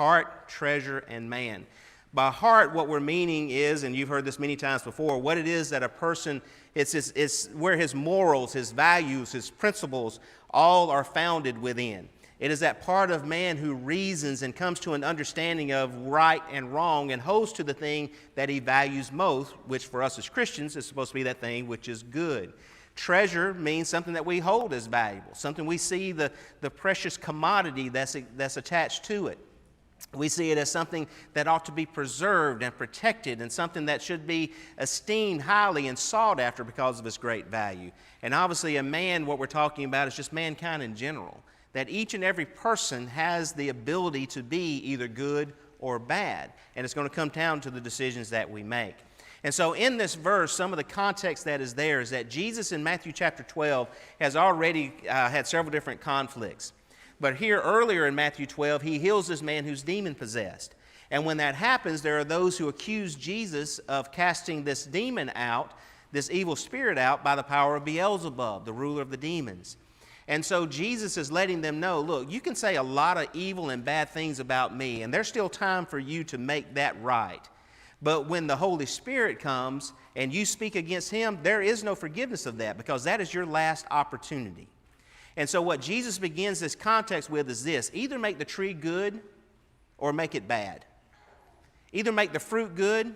Heart, treasure, and man. By heart, what we're meaning is, and you've heard this many times before, what it is that a person, it's where his morals, his values, his principles, all are founded within. It is that part of man who reasons and comes to an understanding of right and wrong and holds to the thing that he values most, which for us as Christians is supposed to be that thing which is good. Treasure means something that we hold as valuable, something we see the precious commodity that's attached to it. We see it as something that ought to be preserved and protected and something that should be esteemed highly and sought after because of its great value. And obviously a man, what we're talking about is just mankind in general, that each and every person has the ability to be either good or bad. And it's going to come down to the decisions that we make. And so in this verse, some of the context that is there is that Jesus in Matthew chapter 12 has already had several different conflicts. But here earlier in Matthew 12, he heals this man who's demon-possessed. And when that happens, there are those who accuse Jesus of casting this demon out, this evil spirit out, by the power of Beelzebub, the ruler of the demons. And so Jesus is letting them know, look, you can say a lot of evil and bad things about me, and there's still time for you to make that right. But when the Holy Spirit comes and you speak against him, there is no forgiveness of that, because that is your last opportunity. And so what Jesus begins this context with is this: either make the tree good or make it bad. Either make the fruit good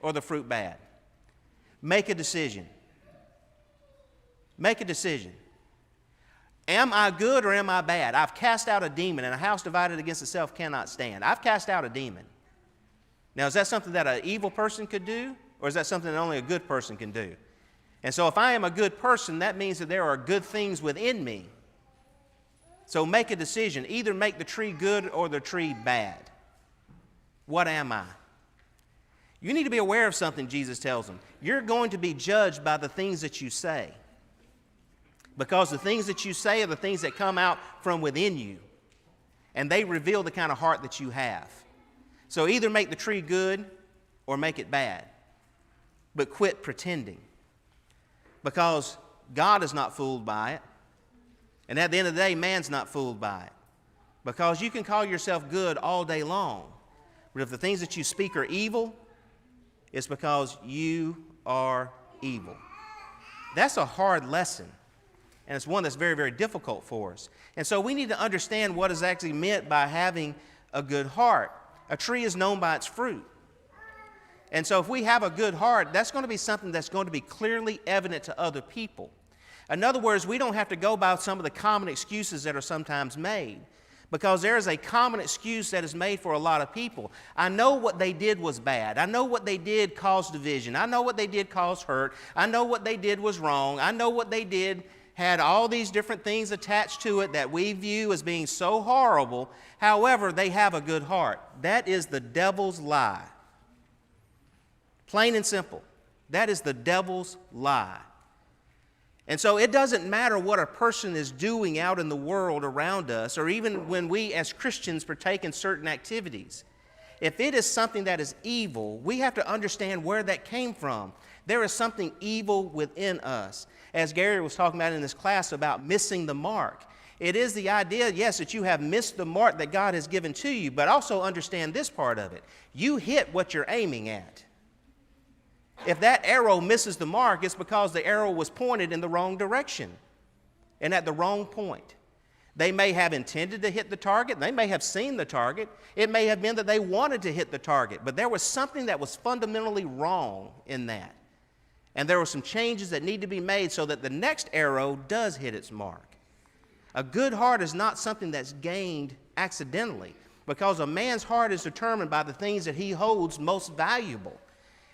or the fruit bad. Make a decision. Make a decision. Am I good or am I bad? I've cast out a demon, and a house divided against itself cannot stand. I've cast out a demon. Now, is that something that an evil person could do, or is that something that only a good person can do? And so if I am a good person, that means that there are good things within me. So make a decision. Either make the tree good or the tree bad. What am I? You need to be aware of something, Jesus tells them. You're going to be judged by the things that you say, because the things that you say are the things that come out from within you, and they reveal the kind of heart that you have. So either make the tree good or make it bad, but quit pretending, because God is not fooled by it, and at the end of the day, man's not fooled by it, because you can call yourself good all day long, but if the things that you speak are evil, it's because you are evil. That's a hard lesson, and it's one that's very, very difficult for us. And so we need to understand what is actually meant by having a good heart. A tree is known by its fruit. And so if we have a good heart, that's going to be something that's going to be clearly evident to other people. In other words, we don't have to go by some of the common excuses that are sometimes made, because there is a common excuse that is made for a lot of people. I know what they did was bad. I know what they did caused division. I know what they did caused hurt. I know what they did was wrong. I know what they did had all these different things attached to it that we view as being so horrible. However, they have a good heart. That is the devil's lie. Plain and simple. That is the devil's lie. And so it doesn't matter what a person is doing out in the world around us, or even when we as Christians partake in certain activities. If it is something that is evil, we have to understand where that came from. There is something evil within us. As Gary was talking about in this class about missing the mark, it is the idea, yes, that you have missed the mark that God has given to you, but also understand this part of it. You hit what you're aiming at. If that arrow misses the mark, it's because the arrow was pointed in the wrong direction and at the wrong point. They may have intended to hit the target. They may have seen the target. It may have been that they wanted to hit the target, but there was something that was fundamentally wrong in that. And there were some changes that need to be made so that the next arrow does hit its mark. A good heart is not something that's gained accidentally, because a man's heart is determined by the things that he holds most valuable.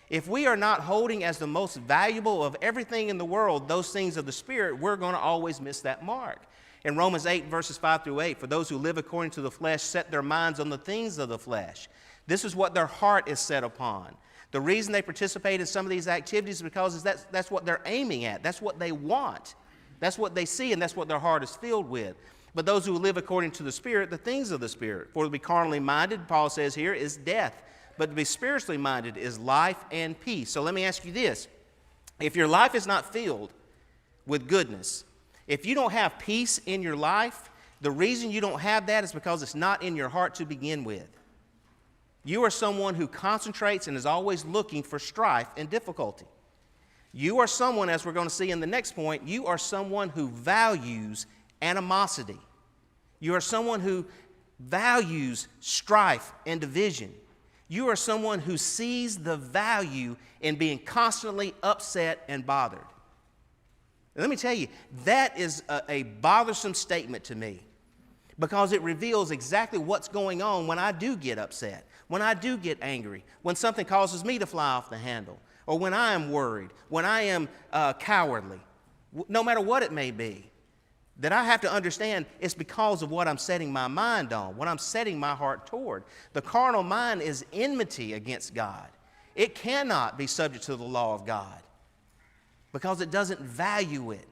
If we are not holding as the most valuable of everything in the world those things of the Spirit, we're going to always miss that mark. In Romans 8, verses 5 through 8, for those who live according to the flesh set their minds on the things of the flesh. This is what their heart is set upon. The reason they participate in some of these activities is because that's what they're aiming at. That's what they want. That's what they see, and that's what their heart is filled with. But those who live according to the Spirit, the things of the Spirit. For to be carnally minded, Paul says here, is death. But to be spiritually minded is life and peace. So let me ask you this. If your life is not filled with goodness, if you don't have peace in your life, the reason you don't have that is because it's not in your heart to begin with. You are someone who concentrates and is always looking for strife and difficulty. You are someone, as we're going to see in the next point, you are someone who values animosity. You are someone who values strife and division. You are someone who sees the value in being constantly upset and bothered. And let me tell you, that is a bothersome statement to me, because it reveals exactly what's going on when I do get upset, when I do get angry, when something causes me to fly off the handle, or when I am worried, when I am cowardly, no matter what it may be, that I have to understand it's because of what I'm setting my mind on, what I'm setting my heart toward. The carnal mind is enmity against God. It cannot be subject to the law of God because it doesn't value it.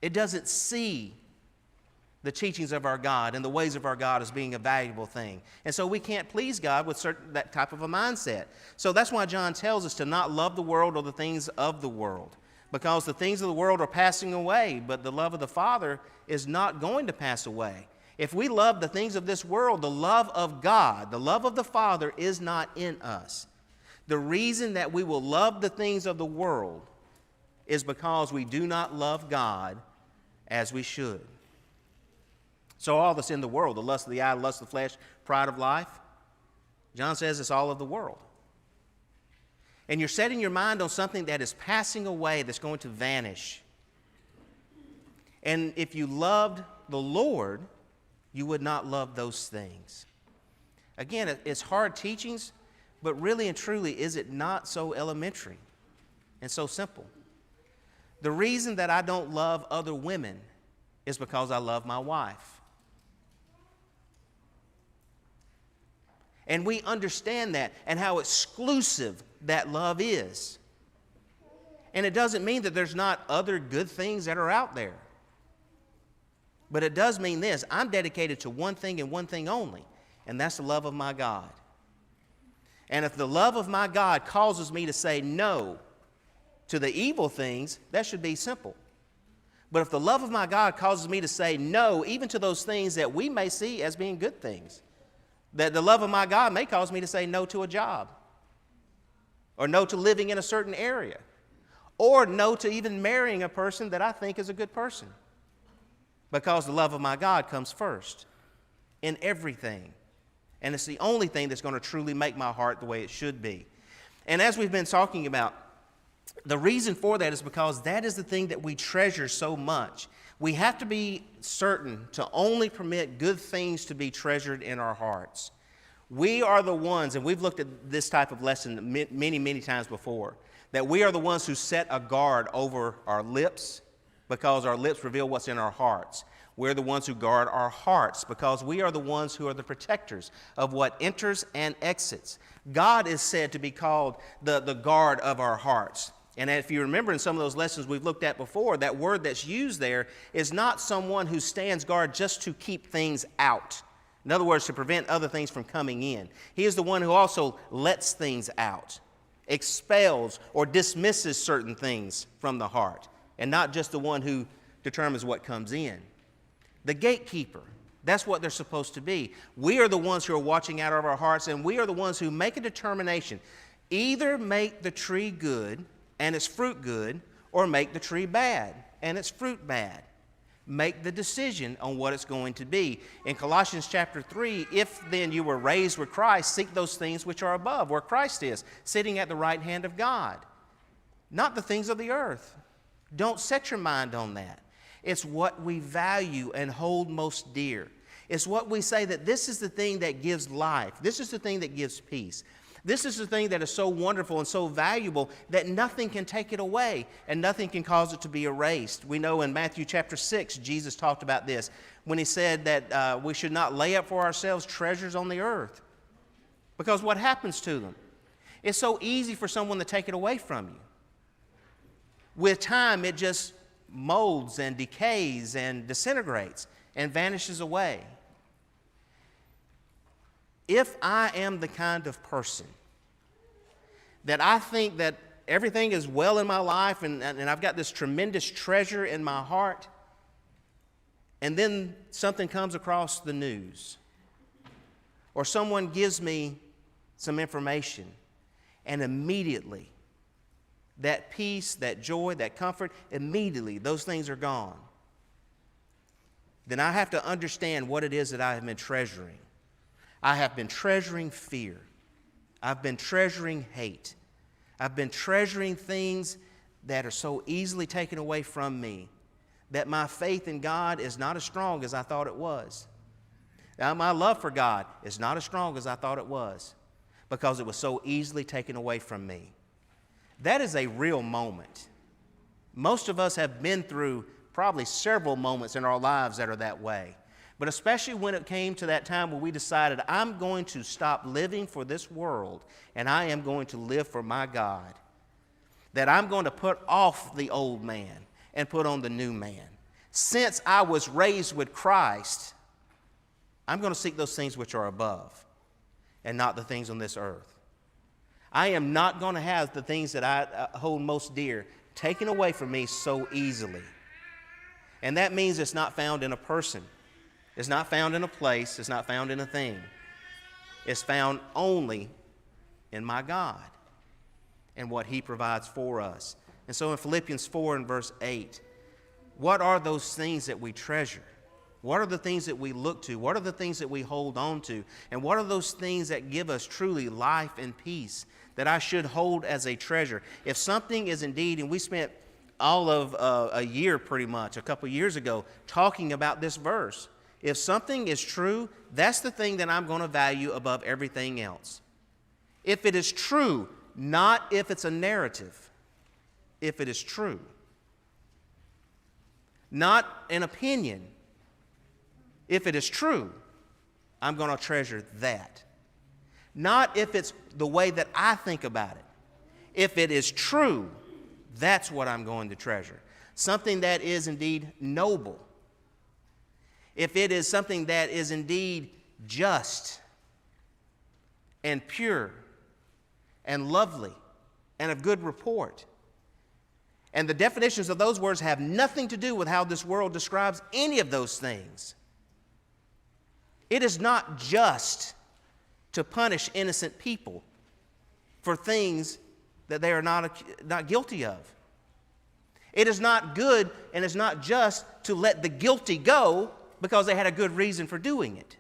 It doesn't see the teachings of our God and the ways of our God as being a valuable thing. And so we can't please God with that type of a mindset. So that's why John tells us to not love the world or the things of the world, because the things of the world are passing away, but the love of the Father is not going to pass away. If we love the things of this world, the love of God, the love of the Father is not in us. The reason that we will love the things of the world is because we do not love God as we should. So all that's in the world, the lust of the eye, the lust of the flesh, pride of life, John says it's all of the world. And you're setting your mind on something that is passing away, that's going to vanish. And if you loved the Lord, you would not love those things. Again, it's hard teachings, but really and truly, is it not so elementary and so simple? The reason that I don't love other women is because I love my wife. And we understand that and how exclusive that love is. And it doesn't mean that there's not other good things that are out there. But it does mean this: I'm dedicated to one thing and one thing only, and that's the love of my God. And if the love of my God causes me to say no to the evil things, that should be simple. But if the love of my God causes me to say no even to those things that we may see as being good things, that the love of my God may cause me to say no to a job, or no to living in a certain area, or no to even marrying a person that I think is a good person, because the love of my God comes first in everything. And it's the only thing that's going to truly make my heart the way it should be. And as we've been talking about, the reason for that is because that is the thing that we treasure so much. We have to be certain to only permit good things to be treasured in our hearts. We are the ones, and we've looked at this type of lesson many, many times before, that we are the ones who set a guard over our lips because our lips reveal what's in our hearts. We're the ones who guard our hearts because we are the ones who are the protectors of what enters and exits. God is said to be called the guard of our hearts. And if you remember in some of those lessons we've looked at before, that word that's used there is not someone who stands guard just to keep things out. In other words, to prevent other things from coming in. He is the one who also lets things out, expels or dismisses certain things from the heart, and not just the one who determines what comes in. The gatekeeper, that's what they're supposed to be. We are the ones who are watching out of our hearts, and we are the ones who make a determination. Either make the tree good and its fruit good, or make the tree bad and its fruit bad. Make the decision on what it's going to be. In Colossians chapter 3, if then you were raised with Christ, seek those things which are above, where Christ is, sitting at the right hand of God. Not the things of the earth. Don't set your mind on that. It's what we value and hold most dear. It's what we say that this is the thing that gives life. This is the thing that gives peace. This is the thing that is so wonderful and so valuable that nothing can take it away and nothing can cause it to be erased. We know in Matthew chapter 6, Jesus talked about this when he said that we should not lay up for ourselves treasures on the earth. Because what happens to them? It's so easy for someone to take it away from you. With time, it just molds and decays and disintegrates and vanishes away. If I am the kind of person that I think that everything is well in my life and I've got this tremendous treasure in my heart, and then something comes across the news, or someone gives me some information, and immediately that peace, that joy, that comfort, immediately those things are gone. Then I have to understand what it is that I have been treasuring. I have been treasuring fear. I've been treasuring hate. I've been treasuring things that are so easily taken away from me that my faith in God is not as strong as I thought it was. Now, my love for God is not as strong as I thought it was because it was so easily taken away from me. That is a real moment. Most of us have been through probably several moments in our lives that are that way. But especially when it came to that time where we decided, I'm going to stop living for this world and I am going to live for my God. That I'm going to put off the old man and put on the new man. Since I was raised with Christ, I'm going to seek those things which are above and not the things on this earth. I am not going to have the things that I hold most dear taken away from me so easily. And that means it's not found in a person. It's not found in a place. It's not found in a thing. It's found only in my God and what He provides for us. And so in Philippians 4 and verse 8, what are those things that we treasure? What are the things that we look to? What are the things that we hold on to? And what are those things that give us truly life and peace that I should hold as a treasure? If something is indeed, and we spent all of a year pretty much, a couple years ago, talking about this verse. If something is true, that's the thing that I'm going to value above everything else. If it is true, not if it's a narrative. If it is true. Not an opinion. If it is true, I'm going to treasure that. Not if it's the way that I think about it. If it is true, that's what I'm going to treasure. Something that is indeed noble. If it is something that is indeed just and pure and lovely and of good report. And the definitions of those words have nothing to do with how this world describes any of those things. It is not just to punish innocent people for things that they are not guilty of. It is not good and it's not just to let the guilty go because they had a good reason for doing it.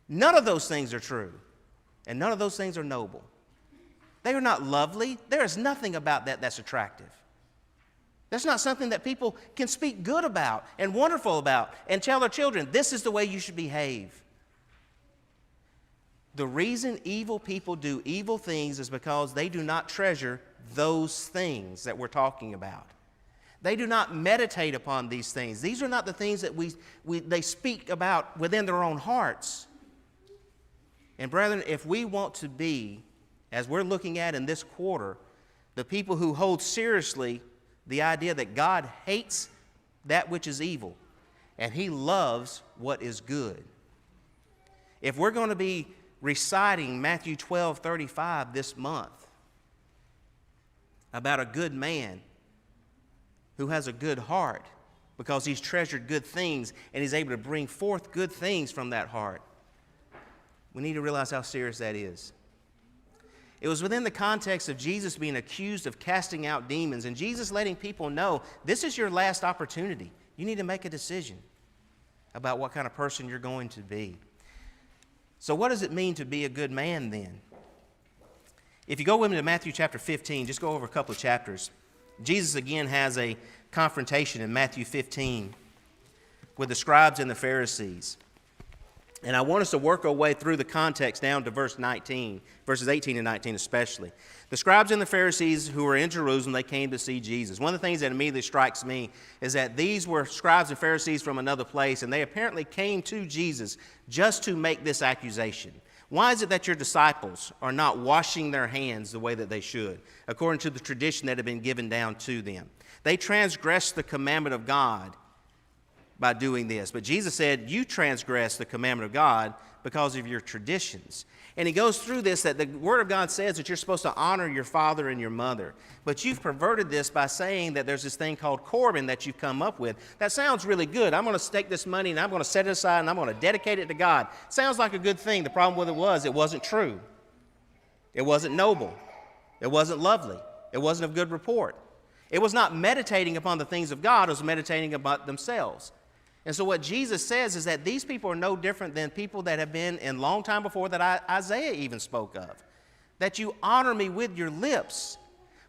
None of those things are true, and none of those things are noble. They are not lovely. There is nothing about that that's attractive. That's not something that people can speak good about and wonderful about and tell their children, this is the way you should behave. The reason evil people do evil things is because they do not treasure those things that we're talking about. They do not meditate upon these things. These are not the things that they speak about within their own hearts. And brethren, if we want to be, as we're looking at in this quarter, the people who hold seriously the idea that God hates that which is evil and He loves what is good. If we're going to be reciting Matthew 12:35 this month about a good man who has a good heart because he's treasured good things and he's able to bring forth good things from that heart, we need to realize how serious that is. It was within the context of Jesus being accused of casting out demons and Jesus letting people know, this is your last opportunity. You need to make a decision about what kind of person you're going to be. So what does it mean to be a good man then? If you go with me to Matthew chapter 15, just go over a couple of chapters. Jesus again has a confrontation in Matthew 15 with the scribes and the Pharisees. And I want us to work our way through the context down to verse 19, verses 18 and 19 especially. The scribes and the Pharisees who were in Jerusalem, they came to see Jesus. One of the things that immediately strikes me is that these were scribes and Pharisees from another place, and they apparently came to Jesus just to make this accusation. Why is it that your disciples are not washing their hands the way that they should, according to the tradition that had been given down to them? They transgressed the commandment of God by doing this. But Jesus said, you transgress the commandment of God because of your traditions. And he goes through this, that the Word of God says that you're supposed to honor your father and your mother. But you've perverted this by saying that there's this thing called Corban that you've come up with. That sounds really good. I'm going to take this money and I'm going to set it aside and I'm going to dedicate it to God. Sounds like a good thing. The problem with it was it wasn't true. It wasn't noble. It wasn't lovely. It wasn't of good report. It was not meditating upon the things of God. It was meditating about themselves. And so what Jesus says is that these people are no different than people that have been in long time before that Isaiah even spoke of. That you honor me with your lips,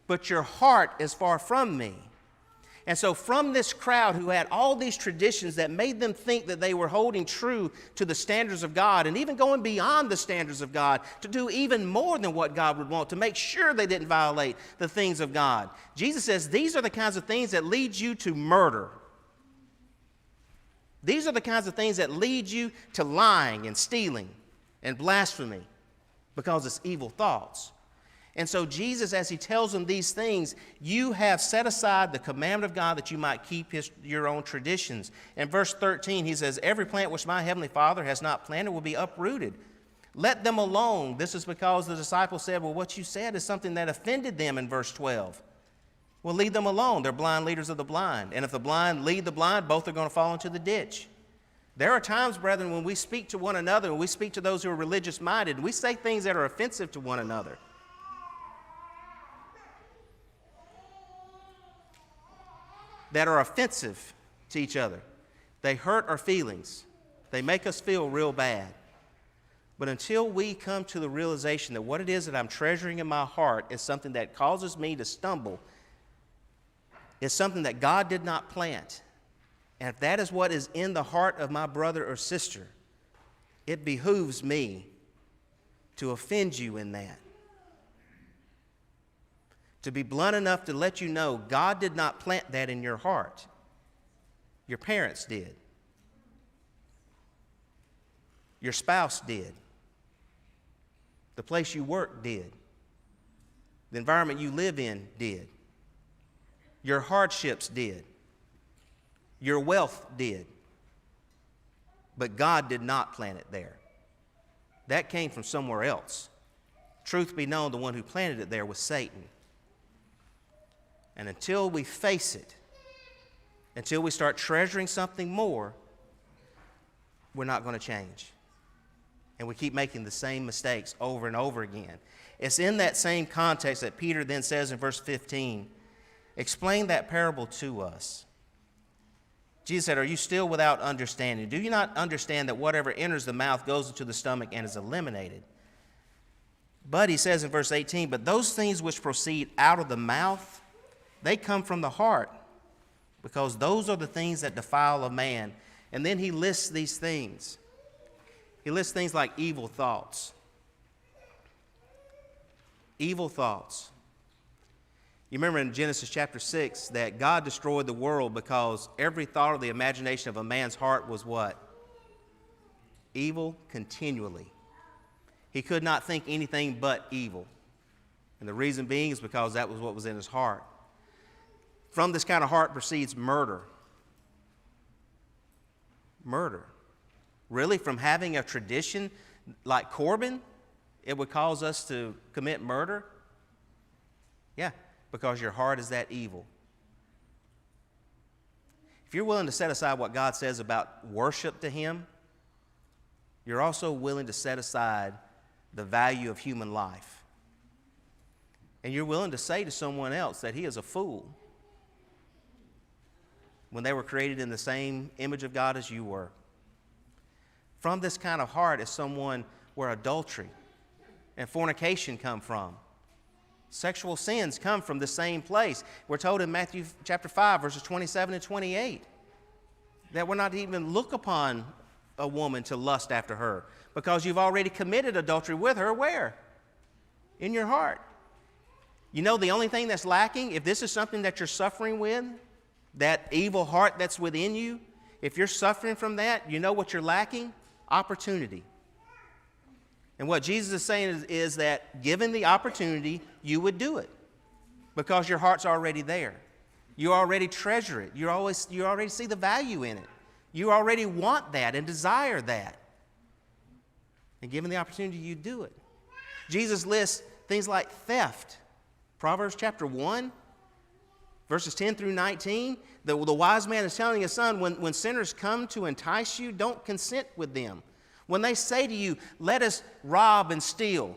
but your heart is far from me. And so from this crowd who had all these traditions that made them think that they were holding true to the standards of God and even going beyond the standards of God to do even more than what God would want, to make sure they didn't violate the things of God. Jesus says these are the kinds of things that lead you to murder. These are the kinds of things that lead you to lying and stealing and blasphemy because it's evil thoughts. And so Jesus, as he tells them these things, you have set aside the commandment of God that you might keep your own traditions. In verse 13, he says, every plant which my heavenly Father has not planted will be uprooted. Let them alone. This is because the disciples said, well, what you said is something that offended them in verse 12. Well, leave them alone. They're blind leaders of the blind. And if the blind lead the blind, both are going to fall into the ditch. There are times, brethren, when we speak to one another, when we speak to those who are religious-minded, we say things that are offensive to one another. That are offensive to each other. They hurt our feelings. They make us feel real bad. But until we come to the realization that what it is that I'm treasuring in my heart is something that causes me to stumble, is something that God did not plant, and if that is what is in the heart of my brother or sister, it behooves me to offend you in that. To be blunt enough to let you know God did not plant that in your heart. Your parents did. Your spouse did. The place you work did. The environment you live in did. Your hardships did. Your wealth did. But God did not plant it there. That came from somewhere else. Truth be known, the one who planted it there was Satan. And until we face it, until we start treasuring something more, we're not going to change. And we keep making the same mistakes over and over again. It's in that same context that Peter then says in verse 15, explain that parable to us. Jesus said, are you still without understanding? Do you not understand that whatever enters the mouth goes into the stomach and is eliminated? But he says in verse 18, but those things which proceed out of the mouth, they come from the heart, because those are the things that defile a man. And then he lists these things. He lists things like evil thoughts. Evil thoughts. You remember in Genesis chapter 6 that God destroyed the world because every thought of the imagination of a man's heart was what? Evil continually. He could not think anything but evil. And the reason being is because that was what was in his heart. From this kind of heart proceeds murder. Murder. Really, from having a tradition like Corbin, it would cause us to commit murder? Yeah, because your heart is that evil. If you're willing to set aside what God says about worship to Him, you're also willing to set aside the value of human life. And you're willing to say to someone else that he is a fool when they were created in the same image of God as you were. From this kind of heart is someone where adultery and fornication come from. Sexual sins come from the same place. We're told in Matthew chapter 5, verses 27 and 28, that we're not to even look upon a woman to lust after her, because you've already committed adultery with her. Where? In your heart. You know, the only thing that's lacking, if this is something that you're suffering with, that evil heart that's within you, if you're suffering from that, you know what you're lacking? Opportunity. And what Jesus is saying is that given the opportunity, you would do it because your heart's already there. You already treasure it. You already see the value in it. You already want that and desire that. And given the opportunity, you do it. Jesus lists things like theft. Proverbs chapter 1, verses 10 through 19, the wise man is telling his son, when sinners come to entice you, don't consent with them. When they say to you, let us rob and steal,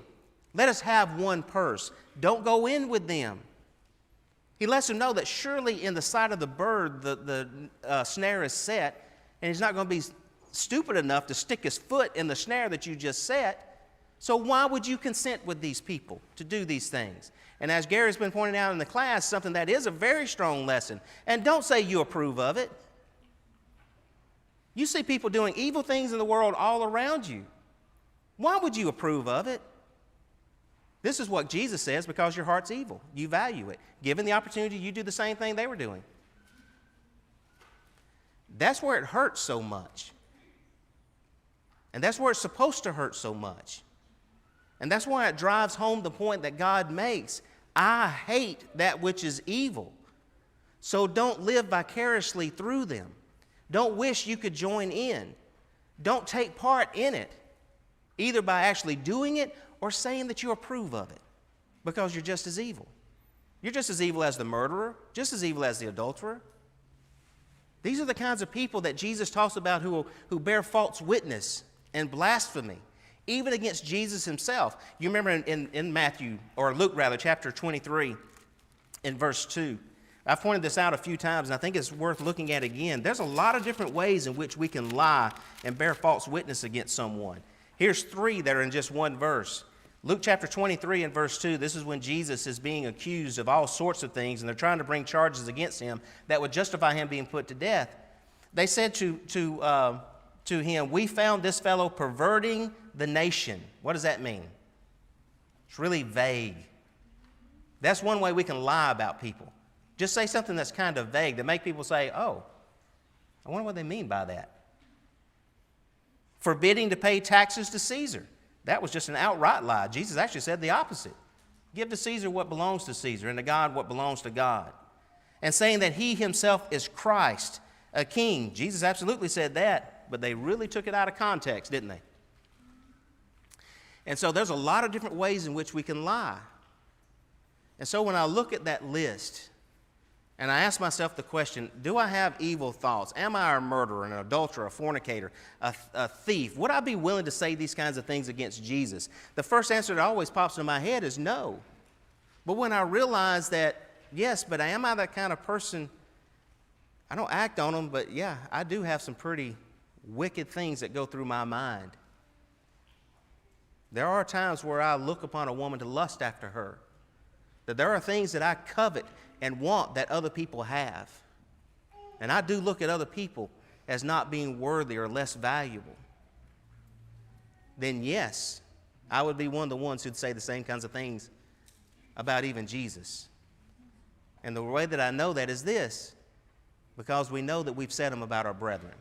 Let us have one purse. Don't go in with them. He lets them know that surely in the sight of the bird, the snare is set, and he's not going to be stupid enough to stick his foot in the snare that you just set. So why would you consent with these people to do these things? And as Gary's been pointing out in the class, something that is a very strong lesson. And don't say you approve of it. You see people doing evil things in the world all around you. Why would you approve of it? This is what Jesus says, because your heart's evil. You value it. Given the opportunity, you do the same thing they were doing. That's where it hurts so much. And that's where it's supposed to hurt so much. And that's why it drives home the point that God makes. I hate that which is evil. So don't live vicariously through them. Don't wish you could join in. Don't take part in it, either by actually doing it or saying that you approve of it, because you're just as evil. You're just as evil as the murderer, just as evil as the adulterer. These are the kinds of people that Jesus talks about who bear false witness and blasphemy, even against Jesus himself. You remember in Matthew, or Luke rather, chapter 23, in verse 2. I've pointed this out a few times, and I think it's worth looking at again. There's a lot of different ways in which we can lie and bear false witness against someone. Here's 3 that are in just one verse. Luke chapter 23 and verse 2, this is when Jesus is being accused of all sorts of things, and they're trying to bring charges against him that would justify him being put to death. They said to him, "We found this fellow perverting the nation." What does that mean? It's really vague. That's one way we can lie about people. Just say something that's kind of vague to make people say, "Oh, I wonder what they mean by that." Forbidding to pay taxes to Caesar. That was just an outright lie. Jesus actually said the opposite. Give to Caesar what belongs to Caesar, and to God what belongs to God. And saying that he himself is Christ, a king. Jesus absolutely said that, but they really took it out of context, didn't they? And so there's a lot of different ways in which we can lie. And so when I look at that list, and I ask myself the question, do I have evil thoughts? Am I a murderer, an adulterer, a fornicator, a thief? Would I be willing to say these kinds of things against Jesus? The first answer that always pops into my head is no. But when I realize that, yes, but am I that kind of person? I don't act on them, but yeah, I do have some pretty wicked things that go through my mind. There are times where I look upon a woman to lust after her. That there are things that I covet and want that other people have. And I do look at other people as not being worthy or less valuable. Then yes, I would be one of the ones who'd say the same kinds of things about even Jesus. And the way that I know that is this, because we know that we've said them about our brethren.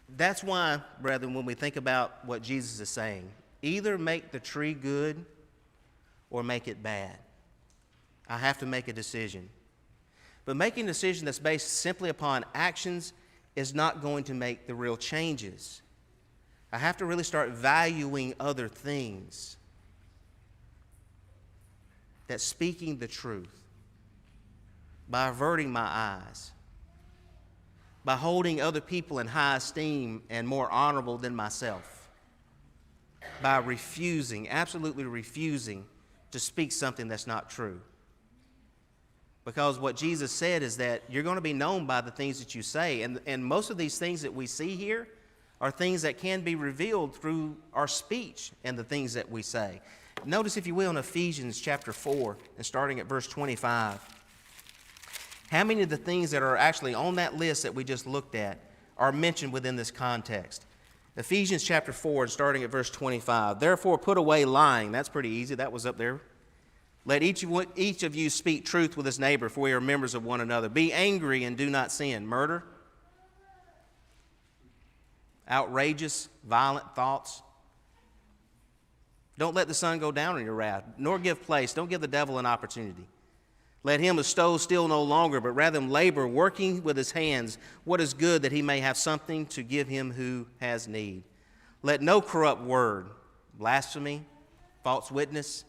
That's why, brethren, when we think about what Jesus is saying, either make the tree good or make it bad. I have to make a decision. But making a decision that's based simply upon actions is not going to make the real changes. I have to really start valuing other things. That's speaking the truth, by averting my eyes, by holding other people in high esteem and more honorable than myself, by refusing, absolutely refusing to speak something that's not true. Because what Jesus said is that you're going to be known by the things that you say. And most of these things that we see here are things that can be revealed through our speech and the things that we say. Notice, if you will, in Ephesians chapter 4, and starting at verse 25, how many of the things that are actually on that list that we just looked at are mentioned within this context? Ephesians chapter 4, and starting at verse 25. Therefore, put away lying. That's pretty easy. That was up there. Let each of you speak truth with his neighbor, for we are members of one another. Be angry and do not sin. Murder, outrageous, violent thoughts. Don't let the sun go down on your wrath, nor give place. Don't give the devil an opportunity. Let him bestow still no longer, but rather labor, working with his hands what is good, that he may have something to give him who has need. Let no corrupt word, blasphemy, false witness,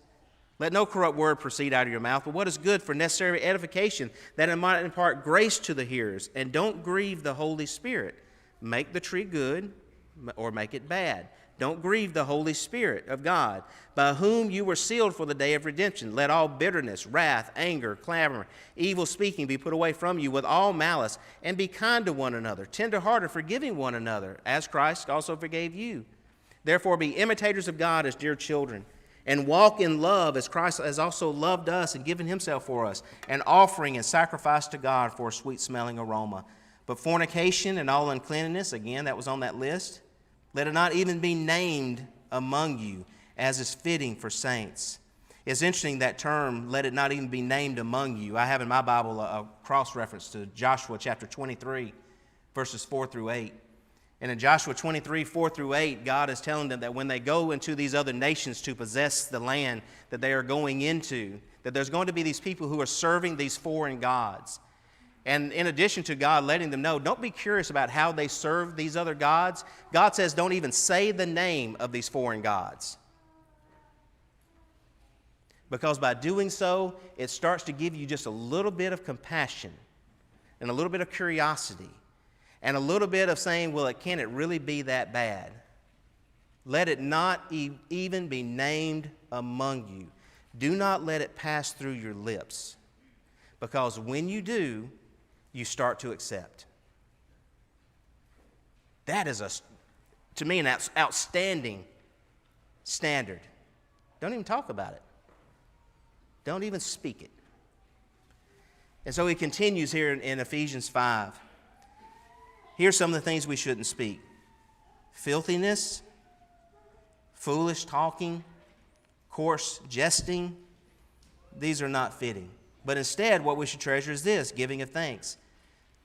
let no corrupt word proceed out of your mouth, but what is good for necessary edification, that it might impart grace to the hearers. And don't grieve the Holy Spirit. Make the tree good or make it bad. Don't grieve the Holy Spirit of God, by whom you were sealed for the day of redemption. Let all bitterness, wrath, anger, clamor, evil speaking be put away from you with all malice, and be kind to one another, tender-hearted, forgiving one another, as Christ also forgave you. Therefore be imitators of God as dear children, and walk in love as Christ has also loved us and given himself for us, an offering and sacrifice to God for a sweet-smelling aroma. But fornication and all uncleanness, again, that was on that list, let it not even be named among you, as is fitting for saints. It's interesting, that term, let it not even be named among you. I have in my Bible a cross-reference to Joshua chapter 23, verses 4 through 8. And in Joshua 23, 4 through 8, God is telling them that when they go into these other nations to possess the land that they are going into, that there's going to be these people who are serving these foreign gods. And in addition to God letting them know, don't be curious about how they serve these other gods. God says don't even say the name of these foreign gods. Because by doing so, it starts to give you just a little bit of compassion and a little bit of curiosity and a little bit of saying, well, can it really be that bad? Let it not even be named among you. Do not let it pass through your lips. Because when you do, you start to accept. That is, to me, an outstanding standard. Don't even talk about it. Don't even speak it. And so he continues here in Ephesians 5. Here's some of the things we shouldn't speak. Filthiness, foolish talking, coarse jesting. These are not fitting. But instead, what we should treasure is this, giving of thanks.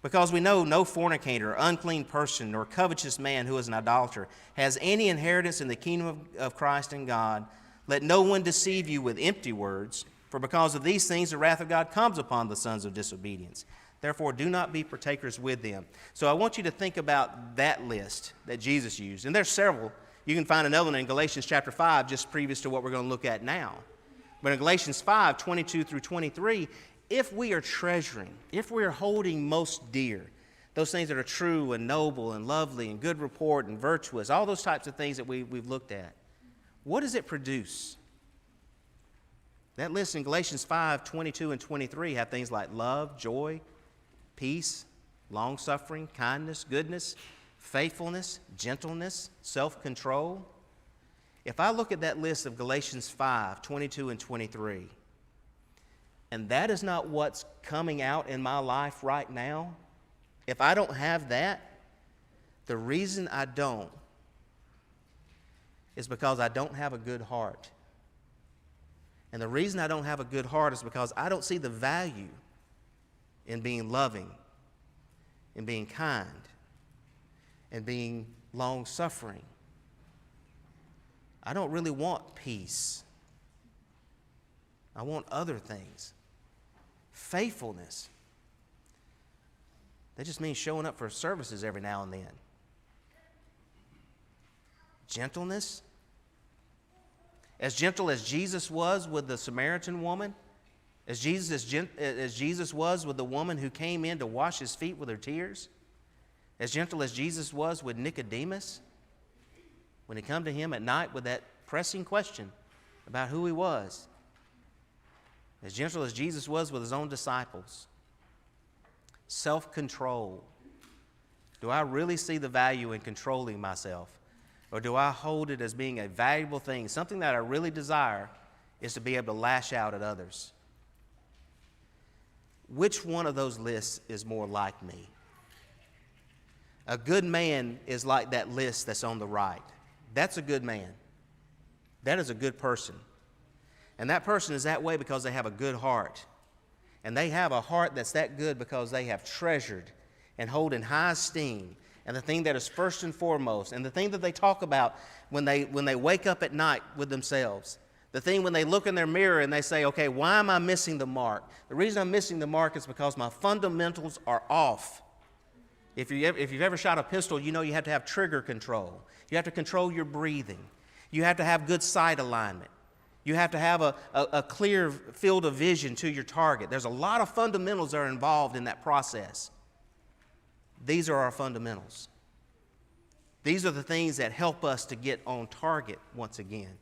Because we know no fornicator, unclean person, nor covetous man who is an idolater has any inheritance in the kingdom of Christ and God. Let no one deceive you with empty words, for because of these things the wrath of God comes upon the sons of disobedience. Therefore, do not be partakers with them. So I want you to think about that list that Jesus used. And there's several. You can find another one in Galatians chapter 5, just previous to what we're going to look at now. But in Galatians 5, 22 through 23, if we are treasuring, if we are holding most dear, those things that are true and noble and lovely and good report and virtuous, all those types of things that we've looked at, what does it produce? That list in Galatians 5, 22 and 23 have things like love, joy, peace, long-suffering, kindness, goodness, faithfulness, gentleness, self-control. If I look at that list of Galatians 5, 22 and 23, and that is not what's coming out in my life right now, if I don't have that, the reason I don't is because I don't have a good heart. And the reason I don't have a good heart is because I don't see the value in being loving, in being kind, and being long-suffering. I don't really want peace. I want other things. Faithfulness. That just means showing up for services every now and then. Gentleness. As gentle as Jesus was with the Samaritan woman, as Jesus was with the woman who came in to wash his feet with her tears, as gentle as Jesus was with Nicodemus, when he come to him at night with that pressing question about who he was, as gentle as Jesus was with his own disciples. Self-control. Do I really see the value in controlling myself? Or do I hold it as being a valuable thing? Something that I really desire is to be able to lash out at others. Which one of those lists is more like me? A good man is like that list that's on the right. That's a good man. That is a good person. And that person is that way because they have a good heart. And they have a heart that's that good because they have treasured and hold in high esteem. And the thing that is first and foremost, and the thing that they talk about when they wake up at night with themselves, the thing when they look in their mirror and they say, okay, why am I missing the mark? The reason I'm missing the mark is because my fundamentals are off. If you've ever shot a pistol, you know you have to have trigger control. You have to control your breathing. You have to have good sight alignment. You have to have a clear field of vision to your target. There's a lot of fundamentals that are involved in that process. These are our fundamentals. These are the things that help us to get on target once again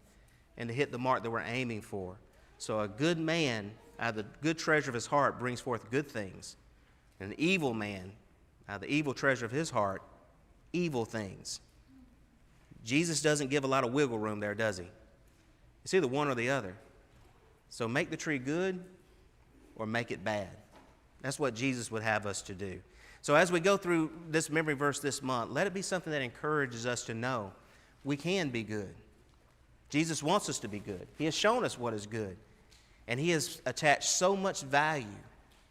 and to hit the mark that we're aiming for. So a good man, out of the good treasure of his heart, brings forth good things. An evil man, out of the evil treasure of his heart, evil things. Jesus doesn't give a lot of wiggle room there, does he? It's either one or the other. So make the tree good or make it bad. That's what Jesus would have us to do. So as we go through this memory verse this month, let it be something that encourages us to know we can be good. Jesus wants us to be good. He has shown us what is good. And he has attached so much value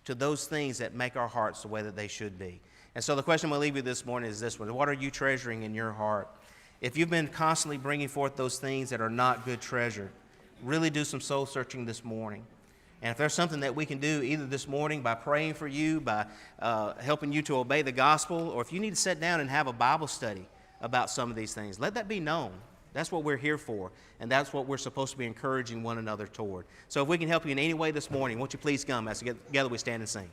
to those things that make our hearts the way that they should be. And so the question I'm going to leave you this morning is this one. What are you treasuring in your heart? If you've been constantly bringing forth those things that are not good treasure, really do some soul searching this morning. And if there's something that we can do either this morning by praying for you, by helping you to obey the gospel, or if you need to sit down and have a Bible study about some of these things, let that be known. That's what we're here for, and that's what we're supposed to be encouraging one another toward. So if we can help you in any way this morning, won't you please come as together we stand and sing.